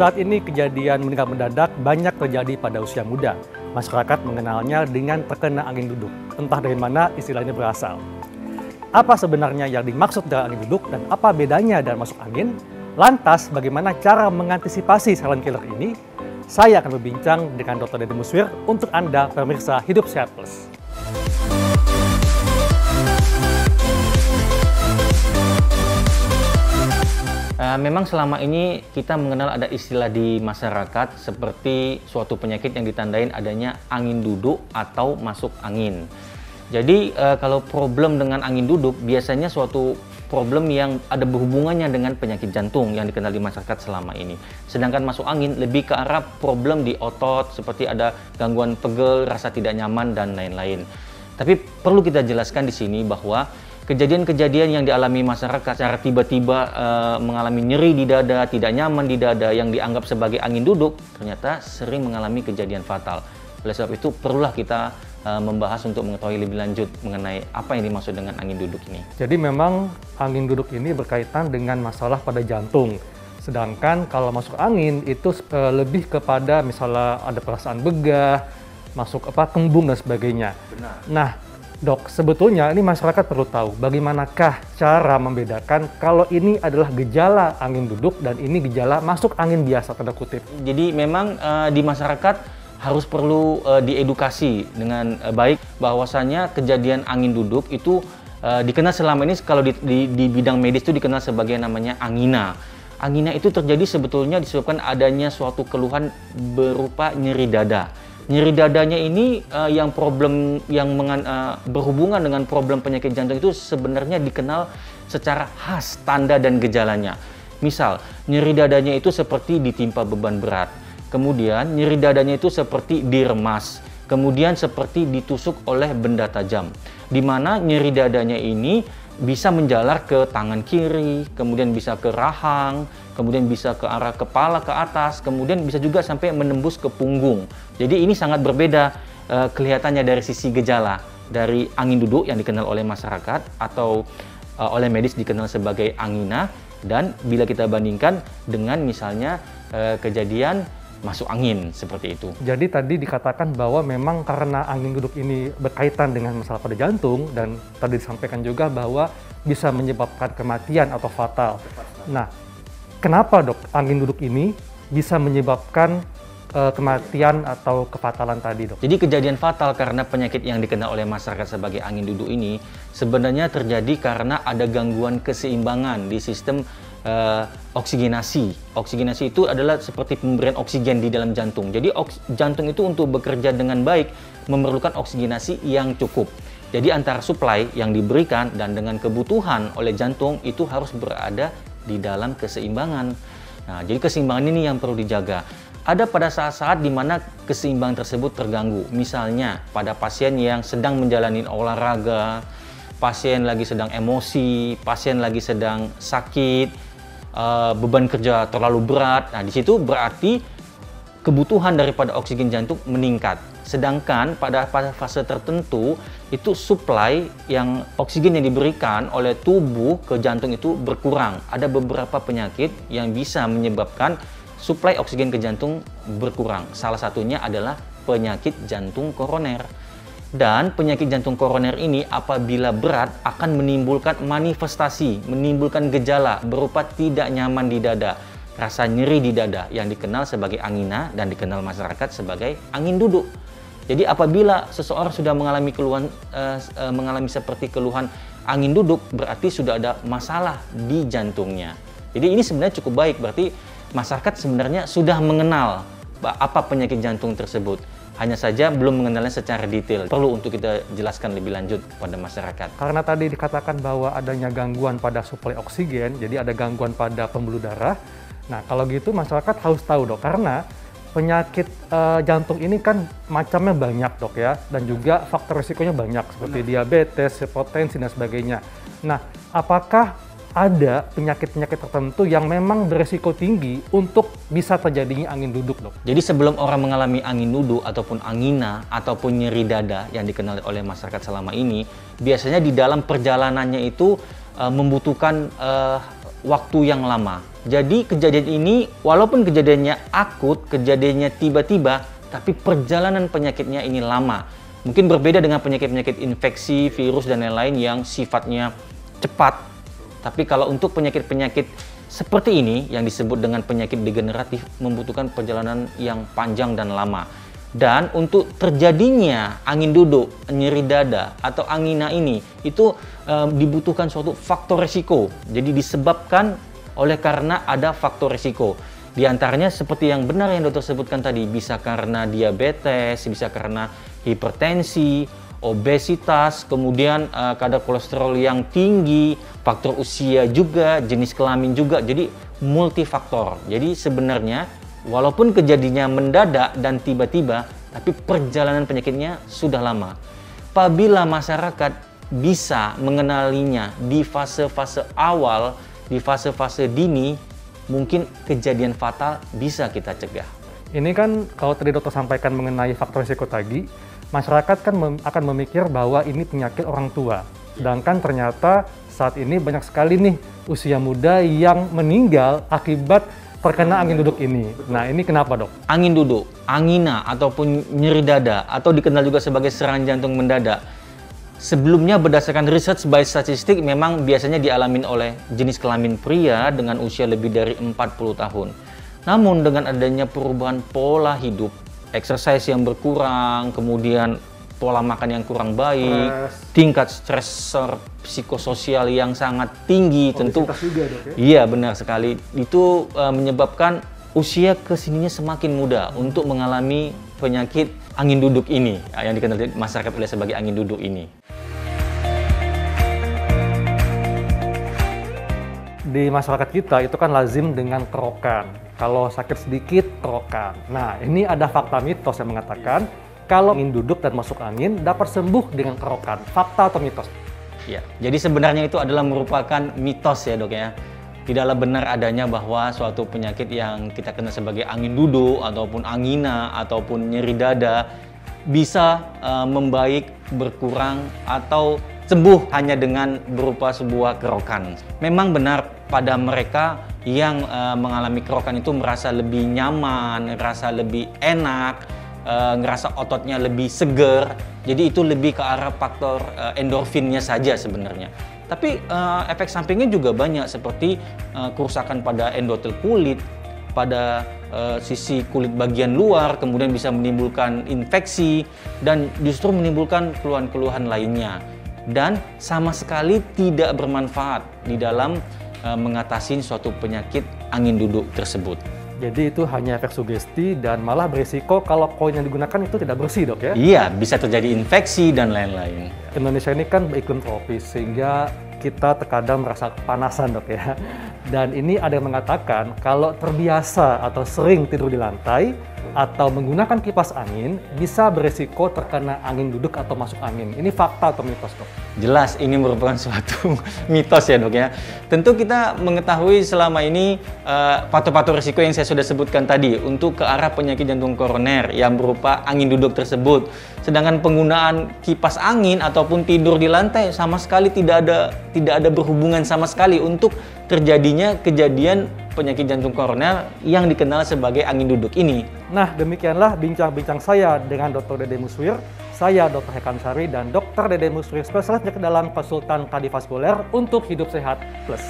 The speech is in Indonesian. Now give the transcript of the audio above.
Saat ini kejadian meninggal mendadak banyak terjadi pada usia muda. Masyarakat mengenalnya dengan terkena angin duduk. Entah dari mana istilah ini berasal. Apa sebenarnya yang dimaksud dengan angin duduk dan apa bedanya dengan masuk angin? Lantas bagaimana cara mengantisipasi silent killer ini? Saya akan berbincang dengan Dr. Deddy Muswir untuk Anda pemirsa Hidup Sehat Plus. Memang selama ini kita mengenal ada istilah di masyarakat seperti suatu penyakit yang ditandain adanya angin duduk atau masuk angin. Jadi kalau problem dengan angin duduk biasanya suatu problem yang ada berhubungannya dengan penyakit jantung yang dikenal di masyarakat selama ini. Sedangkan masuk angin lebih ke arah problem di otot seperti ada gangguan pegel, rasa tidak nyaman dan lain-lain. Tapi perlu kita jelaskan di sini bahwa kejadian-kejadian yang dialami masyarakat secara tiba-tiba mengalami nyeri di dada, tidak nyaman di dada yang dianggap sebagai angin duduk, ternyata sering mengalami kejadian fatal. Oleh sebab itu perlulah kita membahas untuk mengetahui lebih lanjut mengenai apa yang dimaksud dengan angin duduk ini. Jadi memang angin duduk ini berkaitan dengan masalah pada jantung. Sedangkan kalau masuk angin itu lebih kepada misalnya ada perasaan begah, masuk kembung dan sebagainya. Benar. Nah, Dok, sebetulnya ini masyarakat perlu tahu bagaimanakah cara membedakan kalau ini adalah gejala angin duduk dan ini gejala masuk angin biasa, tanda kutip. Jadi memang di masyarakat harus perlu diedukasi dengan baik bahwasannya kejadian angin duduk itu dikenal selama ini kalau di bidang medis itu dikenal sebagai namanya angina. Angina itu terjadi sebetulnya disebabkan adanya suatu keluhan berupa nyeri dada. Nyeri dadanya ini yang berhubungan dengan problem penyakit jantung itu sebenarnya dikenal secara khas tanda dan gejalanya. Misal, nyeri dadanya itu seperti ditimpa beban berat. Kemudian, nyeri dadanya itu seperti diremas. Kemudian seperti ditusuk oleh benda tajam. Di mana nyeri dadanya ini bisa menjalar ke tangan kiri, kemudian bisa ke rahang, kemudian bisa ke arah kepala ke atas, kemudian bisa juga sampai menembus ke punggung. Jadi ini sangat berbeda kelihatannya dari sisi gejala dari angin duduk yang dikenal oleh masyarakat atau oleh medis dikenal sebagai angina, dan bila kita bandingkan dengan misalnya kejadian masuk angin seperti itu. Jadi tadi dikatakan bahwa memang karena angin duduk ini berkaitan dengan masalah pada jantung dan tadi disampaikan juga bahwa bisa menyebabkan kematian atau fatal. Nah, kenapa dok angin duduk ini bisa menyebabkan kematian atau kefatalan tadi dok? Jadi kejadian fatal karena penyakit yang dikenal oleh masyarakat sebagai angin duduk ini sebenarnya terjadi karena ada gangguan keseimbangan di sistem oksigenasi. Oksigenasi itu adalah seperti pemberian oksigen di dalam jantung. Jadi jantung itu untuk bekerja dengan baik memerlukan oksigenasi yang cukup. Jadi antara suplai yang diberikan dan dengan kebutuhan oleh jantung itu harus berada di dalam keseimbangan. Nah, jadi keseimbangan ini yang perlu dijaga. Ada pada saat-saat di mana keseimbangan tersebut terganggu. Misalnya pada pasien yang sedang menjalani olahraga, pasien lagi sedang emosi, pasien lagi sedang sakit, beban kerja terlalu berat. Nah, di situ berarti kebutuhan daripada oksigen jantung meningkat. Sedangkan pada fase tertentu itu suplai yang oksigen yang diberikan oleh tubuh ke jantung itu berkurang. Ada beberapa penyakit yang bisa menyebabkan suplai oksigen ke jantung berkurang. Salah satunya adalah penyakit jantung koroner. Dan penyakit jantung koroner ini apabila berat akan menimbulkan manifestasi, menimbulkan gejala berupa tidak nyaman di dada, rasa nyeri di dada yang dikenal sebagai angina dan dikenal masyarakat sebagai angin duduk. Jadi apabila seseorang sudah mengalami keluhan, mengalami seperti keluhan angin duduk, berarti sudah ada masalah di jantungnya. Jadi ini sebenarnya cukup baik, berarti masyarakat sebenarnya sudah mengenal apa penyakit jantung tersebut. Hanya saja belum mengenalnya secara detail. Perlu untuk kita jelaskan lebih lanjut kepada masyarakat. Karena tadi dikatakan bahwa adanya gangguan pada suplai oksigen, jadi ada gangguan pada pembuluh darah. Nah, kalau gitu masyarakat harus tahu dok, karena penyakit jantung ini kan macamnya banyak dok ya, dan juga faktor risikonya banyak seperti diabetes, hipertensi dan sebagainya. Nah, apakah ada penyakit-penyakit tertentu yang memang beresiko tinggi untuk bisa terjadinya angin duduk, dok? Jadi sebelum orang mengalami angin duduk ataupun angina ataupun nyeri dada yang dikenal oleh masyarakat selama ini, biasanya di dalam perjalanannya itu membutuhkan waktu yang lama. Jadi kejadian ini walaupun kejadiannya akut, kejadiannya tiba-tiba, tapi perjalanan penyakitnya ini lama. Mungkin berbeda dengan penyakit-penyakit infeksi, virus, dan lain-lain yang sifatnya cepat. Tapi kalau untuk penyakit-penyakit seperti ini yang disebut dengan penyakit degeneratif membutuhkan perjalanan yang panjang dan lama. Dan untuk terjadinya angin duduk, nyeri dada, atau angina ini itu dibutuhkan suatu faktor resiko. Jadi disebabkan oleh karena ada faktor resiko. Di antaranya seperti yang benar yang dokter sebutkan tadi, bisa karena diabetes, bisa karena hipertensi, obesitas, kemudian kadar kolesterol yang tinggi, faktor usia juga, jenis kelamin juga, jadi multifaktor. Jadi sebenarnya walaupun kejadiannya mendadak dan tiba-tiba, tapi perjalanan penyakitnya sudah lama. Apabila masyarakat bisa mengenalinya di fase-fase awal, di fase-fase dini, mungkin kejadian fatal bisa kita cegah. Ini kan kalau tadi dokter sampaikan mengenai faktor risiko tadi, masyarakat kan akan memikir bahwa ini penyakit orang tua. Sedangkan ternyata saat ini banyak sekali nih usia muda yang meninggal akibat terkena angin duduk ini. Nah, ini kenapa, Dok? Angin duduk, angina, ataupun nyeri dada, atau dikenal juga sebagai serangan jantung mendadak. Sebelumnya berdasarkan riset by statistik memang biasanya dialami oleh jenis kelamin pria dengan usia lebih dari 40 tahun. Namun dengan adanya perubahan pola hidup, exercise yang berkurang, kemudian pola makan yang kurang baik, tingkat stresor psikososial yang sangat tinggi, tentu juga, Dok, ya? Iya, benar sekali. Itu menyebabkan usia kesininya semakin muda untuk mengalami penyakit angin duduk ini, yang dikenal masyarakat sebagai angin duduk ini. Di masyarakat kita itu kan lazim dengan kerokan. Kalau sakit sedikit, kerokan. Nah, ini ada fakta mitos yang mengatakan kalau angin duduk dan masuk angin dapat sembuh dengan kerokan. Fakta atau mitos? Ya, jadi sebenarnya itu adalah merupakan mitos ya, Dok ya. Tidaklah benar adanya bahwa suatu penyakit yang kita kenal sebagai angin duduk ataupun angina ataupun nyeri dada bisa membaik, berkurang, atau sembuh hanya dengan berupa sebuah kerokan. Memang benar pada mereka yang mengalami kerokan itu merasa lebih nyaman, merasa lebih enak, ngerasa ototnya lebih seger. Jadi itu lebih ke arah faktor endorfinnya saja sebenarnya. Tapi efek sampingnya juga banyak seperti kerusakan pada endotel kulit, pada sisi kulit bagian luar, kemudian bisa menimbulkan infeksi dan justru menimbulkan keluhan-keluhan lainnya. Dan sama sekali tidak bermanfaat di dalam mengatasi suatu penyakit angin duduk tersebut. Jadi itu hanya efek sugesti dan malah berisiko kalau koin yang digunakan itu tidak bersih, Dok ya? Iya, bisa terjadi infeksi dan lain-lain. Indonesia ini kan beriklim tropis sehingga kita terkadang merasa kepanasan, Dok ya. Dan ini ada yang mengatakan kalau terbiasa atau sering tidur di lantai atau menggunakan kipas angin bisa beresiko terkena angin duduk atau masuk angin. Ini fakta atau mitos, Dok? Jelas ini merupakan suatu mitos ya, Dok ya. Tentu kita mengetahui selama ini faktor-faktor risiko yang saya sudah sebutkan tadi untuk ke arah penyakit jantung koroner yang berupa angin duduk tersebut. Sedangkan penggunaan kipas angin ataupun tidur di lantai sama sekali tidak ada berhubungan sama sekali untuk terjadinya kejadian penyakit jantung koroner yang dikenal sebagai angin duduk ini. Nah, demikianlah bincang-bincang saya dengan Dr. Dede Muswir. Saya Dr. Hekam Sari dan Dr. Dede Muswir, spesialis penyakit dalam konsultan kardiovaskuler untuk hidup sehat plus.